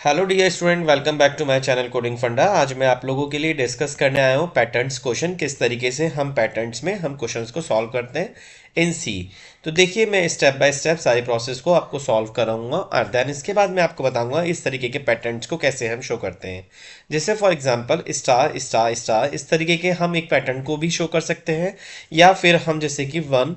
Hello dear student, welcome back to my channel coding funda. आज मैं आप लोगों के लिए डिस्कस करने आया हूँ पैटर्न्स क्वेश्चन, किस तरीके से हम पैटर्न्स में हम क्वेश्चंस को सॉल्व करते हैं इन सी। तो देखिए, मैं स्टेप बाय स्टेप सारी प्रोसेस को आपको सॉल्व कराऊंगा और देन इसके बाद मैं आपको बताऊंगा इस तरीके के पैटर्न्स को कैसे हम शो करते हैं। जैसे for example star star star, इस तरीके के हम एक पैटर्न को भी शो कर सकते हैं, या फिर हम जैसे कि 1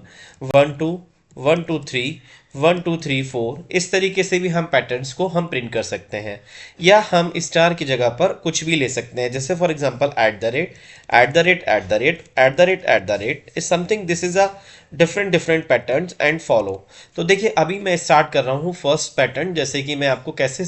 1 2 1 2 3 1 2 3 4, इस तरीके से भी हम पैटर्न्स को हम प्रिंट कर सकते हैं। या हम स्टार की जगह पर कुछ भी ले सकते हैं, जैसे for example at the rate at the rate at the rate at the rate at the rate is something, this is a different different patterns and follow. तो देखिए, अभी मैं स्टार्ट कर रहा हूँ फर्स्ट पैटर्न, जैसे कि मैं आपको कैसे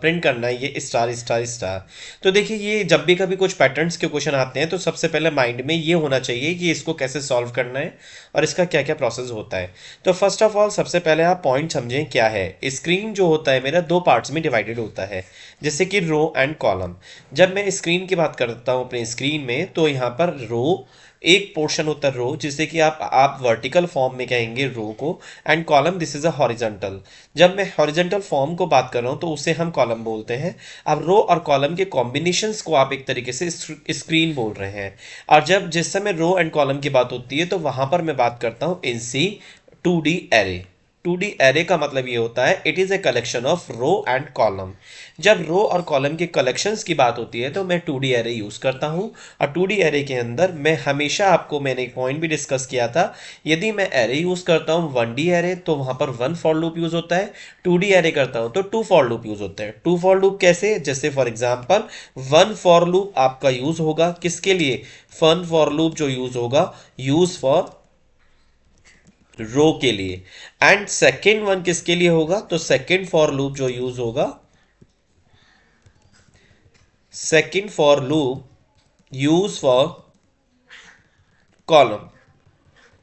प्रिंट करना है ये स्टार स्टार स्टार। तो देखिए, ये जब भी कभी कुछ पैटर्न्स के क्वेश्चन आते हैं तो सबसे पहले माइंड में ये होना चाहिए कि इसको कैसे सॉल्व करना है और इसका क्या क्या प्रोसेस होता है। तो फर्स्ट ऑफ ऑल सबसे पहले आप पॉइंट समझें क्या है। स्क्रीन जो होता है मेरा दो पार्ट्स में डिवाइडेड होता है, जैसे कि रो एंड कॉलम। जब मैं स्क्रीन की बात करता हूँ अपने स्क्रीन में, तो यहाँ पर रो एक पोर्शन होता है रो, जिसे कि आप वर्टिकल फॉर्म में कहेंगे रो को, and column this is a horizontal. जब मैं हॉरिजॉन्टल फॉर्म को बात कर रहा हूँ तो उसे हम कॉलम बोलते हैं। अब रो और कॉलम के कॉम्बिनेशंस को आप एक तरीके से स्क्रीन बोल रहे हैं। और जब जिस समय रो एंड कॉलम की बात होती है तो वहां पर मैं बात करता हूँ इन सी 2D एरे। 2D एरे का मतलब ये होता है it is a collection of row and column. जब रो और कॉलम के कलेक्शंस की बात होती है तो मैं 2D एरे यूज करता हूँ। और 2D एरे के अंदर मैं हमेशा, आपको मैंने एक पॉइंट भी डिस्कस किया था, यदि मैं एरे यूज करता हूँ 1D एरे तो वहां पर 1 फॉर लूप यूज होता है। 2D एरे करता हूँ तो 2 फॉर लूप यूज होता है। 2 फॉर लूप कैसे? जैसे फॉर एग्जांपल 1 फॉर लूप आपका यूज होगा किसके लिए? फन फॉर लूप जो यूज होगा, यूज फॉर रो के लिए। एंड सेकेंड वन किसके लिए होगा? तो सेकेंड फॉर लूप जो यूज होगा, second for loop use for column.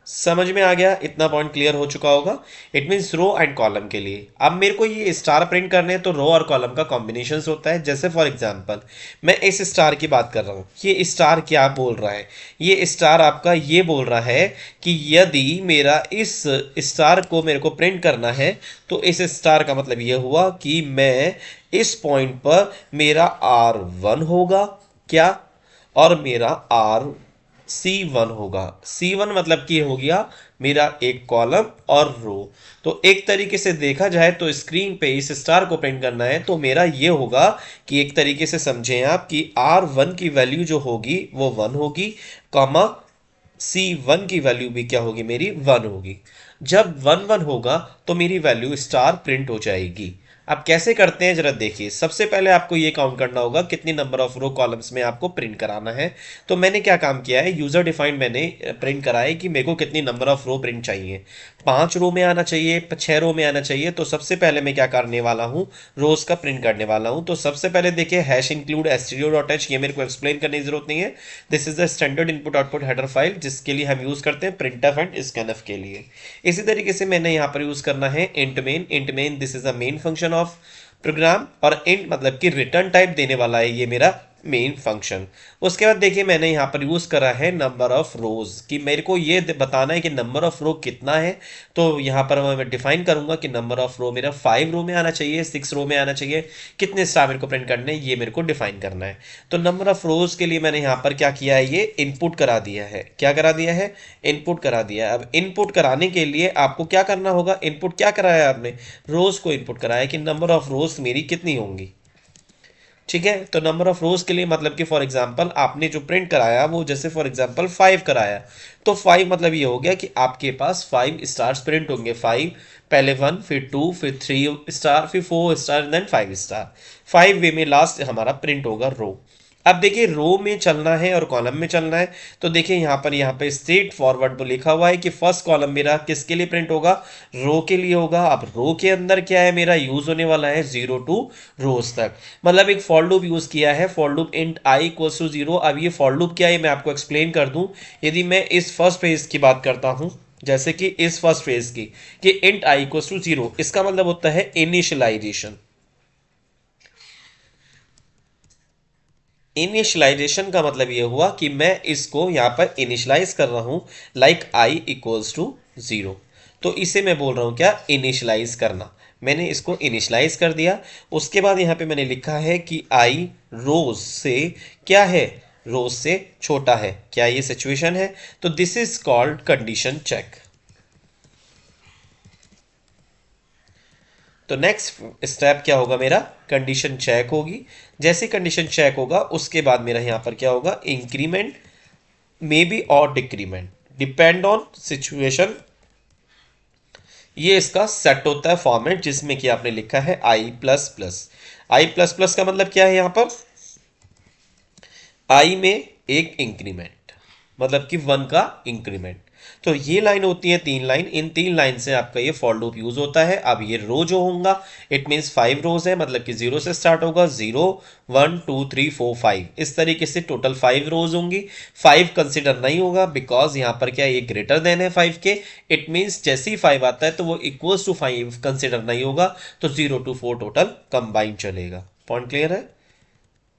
समझ में आ गया? इतना पॉइंट क्लियर हो चुका होगा। It means row and column के लिए। अब मेरे को ये स्टार प्रिंट करने हैं तो रो और कॉलम का कॉम्बिनेशन होता है। जैसे फॉर एग्जांपल मैं इस स्टार की बात कर रहा हूँ, ये स्टार क्या बोल रहा है? ये स्टार आपका ये बोल रहा है कि यदि मेरा इस स्टार को मेरे को प्रिंट करना है तो इस स्टार का मतलब ये हुआ कि मैं इस पॉइंट पर मेरा R1 होगा क्या, और मेरा C1 होगा। C1 मतलब कि हो गया मेरा एक कॉलम और रो। तो एक तरीके से देखा जाए तो स्क्रीन पे इस स्टार को प्रिंट करना है तो मेरा ये होगा कि एक तरीके से समझें आप कि R1 की वैल्यू जो होगी वो 1 होगी, कॉमा C1 की वैल्यू भी क्या होगी? मेरी 1 होगी। जब 1 1 होगा तो मेरी वैल्यू स्टार प्रिंट हो जाएगी। अब कैसे करते हैं जरा देखिए। सबसे पहले आपको ये काउंट करना होगा कितनी नंबर ऑफ रो कॉलम्स में आपको प्रिंट कराना है। तो मैंने क्या काम किया है, यूजर डिफाइंड मैंने प्रिंट करा है कि मेरे को कितनी नंबर ऑफ रो प्रिंट चाहिए। 5 रो में आना चाहिए, 6 रो में आना चाहिए। तो सबसे पहले मैं क्या करने वाला हूँ, रोज का प्रिंट करने वाला हूँ। तो सबसे पहले देखिए हैश इंक्लूड stdio.h, ये मेरे को एक्सप्लेन करने की जरूरत नहीं है। This is the standard input output header file जिसके लिए हम यूज करते हैं printf एंड scanf के लिए। इसी तरीके से मैंने यहाँ पर यूज करना है int main. Int main this is the main function of program, और इंट मतलब कि रिटर्न टाइप देने वाला है ये मेरा मेन फंक्शन। उसके बाद देखिए मैंने यहाँ पर यूज करा है नंबर ऑफ रोज, कि मेरे को ये बताना है कि नंबर ऑफ रो कितना है। तो यहाँ पर मैं डिफाइन करूंगा कि नंबर ऑफ रो मेरा 5 रो में आना चाहिए, 6 रो में आना चाहिए, कितने स्टार मेरे को प्रिंट करने हैं ये मेरे को डिफाइन करना है। तो नंबर ऑफ रोज के लिए मैंने यहाँ पर क्या किया है, ये इनपुट करा दिया है। क्या करा दिया है? इनपुट करा दिया है। अब इनपुट कराने के लिए आपको क्या करना होगा, इनपुट क्या कराया आपने? रोज को इनपुट कराया कि नंबर ऑफ रोज मेरी कितनी होंगी। ठीक है, तो नंबर ऑफ रोज के लिए मतलब कि फॉर एग्जांपल आपने जो प्रिंट कराया वो जैसे फॉर एग्जांपल 5 कराया, तो 5 मतलब ये हो गया कि आपके पास 5 स्टार्स प्रिंट होंगे। 5 पहले 1, फिर 2, फिर 3 स्टार, फिर 4 स्टार, देन 5 स्टार। 5 वे में लास्ट हमारा प्रिंट होगा रो। अब देखिए रो में चलना है और कॉलम में चलना है। तो देखिए यहाँ पे स्ट्रेट फॉरवर्ड लिखा हुआ है कि फर्स्ट कॉलम मेरा किसके लिए प्रिंट होगा? रो के लिए होगा। अब रो के अंदर क्या है, मेरा यूज होने वाला है 0 टू रोज तक। मतलब एक फॉर लूप यूज किया है, for loop int I equals to 0। अब ये फॉर लूप क्या है मैं आपको एक्सप्लेन कर दूं। यदि मैं इस फर्स्ट फेज की बात करता हूं, जैसे कि इस फर्स्ट फेज की, कि इंट आई इक्वल्स टू 0, इसका मतलब होता है इनिशियलाइजेशन। इनिशियलाइजेशन का मतलब ये हुआ कि मैं इसको यहां पर इनिशियलाइज कर रहा हूं, लाइक आई इक्वल्स टू 0। तो इसे मैं बोल रहा हूं क्या? इनिशियलाइज करना। मैंने इसको इनिशलाइज कर दिया। उसके बाद यहाँ पे मैंने लिखा है कि आई रोज से क्या है, रोज से छोटा है, क्या ये सिचुएशन है? तो this is called condition check. तो नेक्स्ट स्टेप क्या होगा मेरा, कंडीशन चेक होगी। जैसे कंडीशन चेक होगा उसके बाद मेरा यहाँ पर क्या होगा, इंक्रीमेंट मे बी और डिक्रीमेंट डिपेंड ऑन सिचुएशन। ये इसका सेट होता है फॉर्मेट जिसमें कि आपने लिखा है आई प्लस प्लस। आई प्लस प्लस का मतलब क्या है, यहाँ पर आई में एक इंक्रीमेंट, मतलब कि वन का इंक्रीमेंट। तो ये लाइन होती है तीन लाइन, इन तीन लाइन से आपका ये फॉर लूप यूज होता है। अब ये रो जो होगा इट मीन्स 5 रोज है, मतलब कि 0 से स्टार्ट होगा, 0 1 2 3 4 5, इस तरीके से टोटल 5 रोज होंगी। 5 कंसिडर नहीं होगा बिकॉज यहाँ पर क्या ये ग्रेटर देन है 5 के, इट मीन्स जैसे ही 5 आता है तो वो इक्वल्स टू 5 कंसिडर नहीं होगा, तो 0 to 4 टोटल कंबाइन चलेगा। पॉइंट क्लियर है?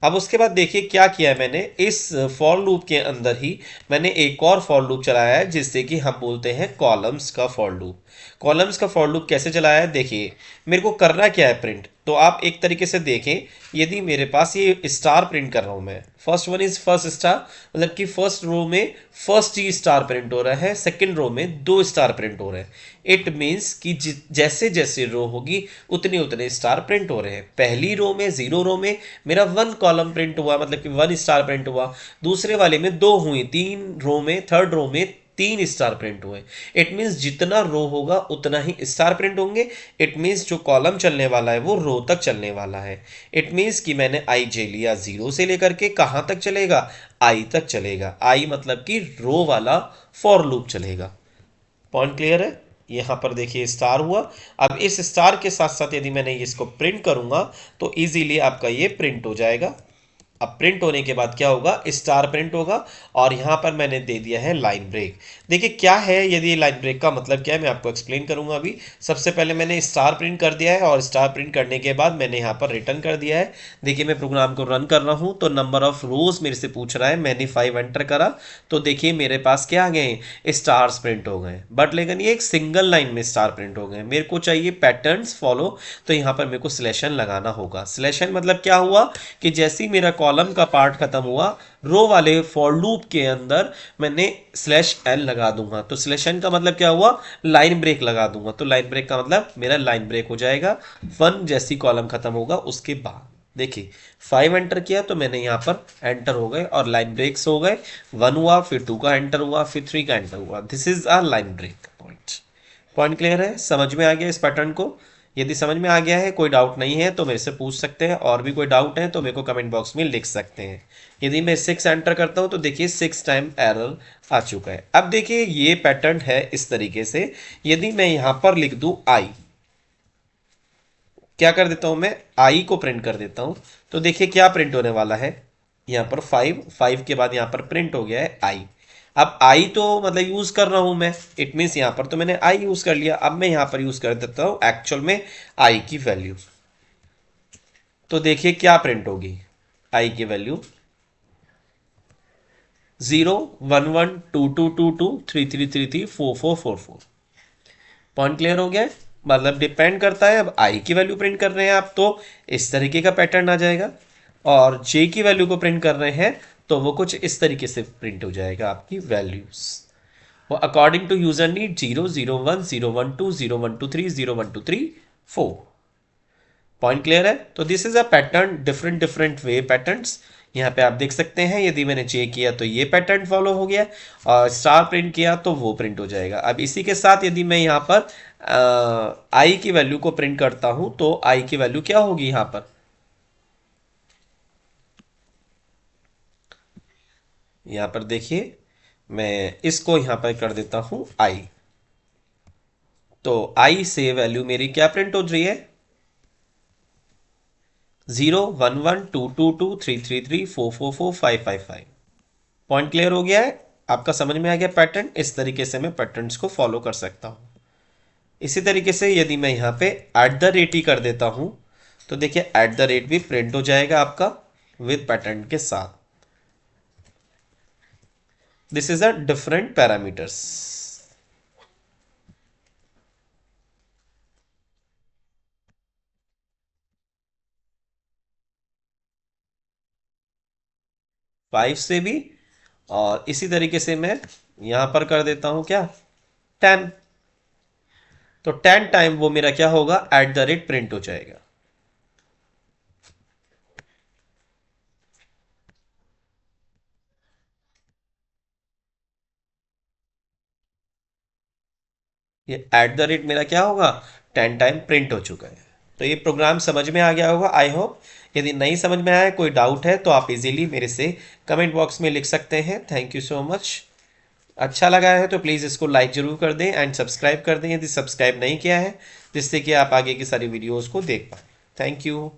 अब उसके बाद देखिए क्या किया है मैंने, इस फॉर लूप के अंदर ही मैंने एक और फॉर लूप चलाया है जिससे कि हम बोलते हैं कॉलम्स का फॉर लूप। कॉलम्स का फॉर लूप कैसे चलाया है, देखिए मेरे को करना क्या है प्रिंट, तो आप एक तरीके से देखें। यदि मेरे पास ये स्टार प्रिंट कर रहा हूं मैं, first one is first star, मतलब कि फर्स्ट रो में फर्स्ट ही स्टार प्रिंट हो रहा है, सेकंड रो में 2 स्टार प्रिंट हो रहे हैं। इट मीन्स कि जैसे जैसे रो होगी उतने उतने स्टार प्रिंट हो रहे हैं। पहली रो में 0 रो में मेरा 1 कॉलम प्रिंट हुआ, मतलब कि 1 स्टार प्रिंट हुआ। दूसरे वाले में 2 हुई, 3 रो में थर्ड रो में 3 स्टार प्रिंट हुए। इट मीन्स जितना रो होगा उतना ही स्टार प्रिंट होंगे। इट मीन्स जो कॉलम चलने वाला है वो रो तक चलने वाला है। इट मीन्स कि मैंने आई जे लिया, 0 से लेकर के कहाँ तक चलेगा, आई तक चलेगा। आई मतलब कि रो वाला फॉर लूप चलेगा। पॉइंट क्लियर है? यहाँ पर देखिए स्टार हुआ। अब इस स्टार के साथ साथ यदि मैंने इसको प्रिंट करूंगा तो इजीली आपका ये प्रिंट हो जाएगा। अब प्रिंट होने के बाद क्या होगा, स्टार प्रिंट होगा। और यहां पर मैंने दे दिया है लाइन ब्रेक। देखिए क्या है, यदि लाइन ब्रेक का मतलब क्या है मैं आपको एक्सप्लेन करूंगा अभी। सबसे पहले मैंने स्टार प्रिंट कर दिया है और स्टार प्रिंट करने के बाद मैंने यहां पर रिटर्न कर दिया है। देखिए मैं प्रोग्राम को रन कर रहा हूं तो नंबर ऑफ रोज मेरे से पूछ रहा है, मैंने 5 एंटर करा तो देखिए मेरे पास क्या आ गए, स्टार्स प्रिंट हो गए। बट लेकिन ये एक सिंगल लाइन में स्टार प्रिंट हो गए। मेरे को चाहिए पैटर्न्स फॉलो, तो यहाँ पर मेरे को स्लेशन लगाना होगा। स्लेशन मतलब क्या हुआ कि जैसे ही मेरा कॉलम का पार्ट खत्म हुआ, रो वाले फॉर लूप के अंदर मैंने स्लैश एल लगा दूंगा। तो स्लेशन का मतलब क्या हुआ, लाइन ब्रेक लगा दूंगा। तो लाइन ब्रेक का मतलब मेरा लाइन ब्रेक हो जाएगा 1 जैसी कॉलम खत्म होगा उसके बाद। देखिए 5 एंटर किया तो मैंने यहाँ पर एंटर हो गए और लाइन ब्रेक्स हो गए। 1 हुआ, फिर 2 का एंटर हुआ, फिर 3 का एंटर हुआ। This is a line break. Point point clear है? समझ में आ गया इस पैटर्न को? यदि समझ में आ गया है, कोई डाउट नहीं है तो मेरे से पूछ सकते हैं, और भी कोई डाउट है तो मेरे को कमेंट बॉक्स में लिख सकते हैं। यदि मैं 6 एंटर करता हूं तो देखिए 6 टाइम एरर आ चुका है। अब देखिए ये पैटर्न है इस तरीके से। यदि मैं यहां पर लिख दूं आई, क्या कर देता हूं मैं, आई को प्रिंट कर देता हूं, तो देखिए क्या प्रिंट होने वाला है, यहाँ पर 5 के बाद यहाँ पर प्रिंट हो गया है आई। अब आई तो मतलब यूज कर रहा हूं मैं, इट मीन्स यहाँ पर तो मैंने आई यूज कर लिया। अब मैं यहाँ पर यूज कर देता हूं एक्चुअल में आई की वैल्यू, तो देखिए क्या प्रिंट होगी, आई की वैल्यू 0 1 1 2 2 2 2 3 3 3 3 4 4 4 4। पॉइंट क्लियर हो गया है? मतलब डिपेंड करता है, अब आई की वैल्यू प्रिंट कर रहे हैं आप तो इस तरीके का पैटर्न आ जाएगा, और जे की वैल्यू को प्रिंट कर रहे हैं तो वो कुछ इस तरीके से प्रिंट हो जाएगा आपकी वैल्यूज। वो according to user need 0 0 1 0 1 2 0 1 2 3 0 1 2 3 4। Point clear है? तो this is a pattern, different different way patterns यहाँ पे आप देख सकते हैं। यदि मैंने चे किया तो ये पैटर्न फॉलो हो गया, और स्टार प्रिंट किया तो वो प्रिंट हो जाएगा। अब इसी के साथ यदि मैं यहाँ पर आई की वैल्यू को प्रिंट करता हूं तो आई की वैल्यू क्या होगी, यहाँ पर देखिए मैं इसको यहाँ पर कर देता हूं आई, तो आई से वैल्यू मेरी क्या प्रिंट हो रही है, 0 1 1 2 2 2 3 3 3 4 4 4 5 5 5। पॉइंट क्लियर हो गया है? आपका समझ में आ गया पैटर्न? इस तरीके से मैं पैटर्न्स को फॉलो कर सकता हूं। इसी तरीके से यदि मैं यहाँ पे एट द रेट ही कर देता हूं तो देखिए एट द रेट भी प्रिंट हो जाएगा आपका विद पैटर्न के साथ। This is a different parameters. 5 से भी, और इसी तरीके से मैं यहाँ पर कर देता हूँ क्या, 10। तो 10 टाइम वो मेरा क्या होगा, एट द रेट प्रिंट हो जाएगा। ये एट द रेट मेरा क्या होगा, 10 टाइम प्रिंट हो चुका है। तो ये प्रोग्राम समझ में आ गया होगा आई होप। यदि नहीं समझ में आया, कोई डाउट है, तो आप इजीली मेरे से कमेंट बॉक्स में लिख सकते हैं। Thank you so much. अच्छा लगा है तो प्लीज़ इसको लाइक ज़रूर कर दें एंड सब्सक्राइब कर दें यदि सब्सक्राइब नहीं किया है, जिससे कि आप आगे की सारी वीडियोज़ को देख पाएँ। Thank you.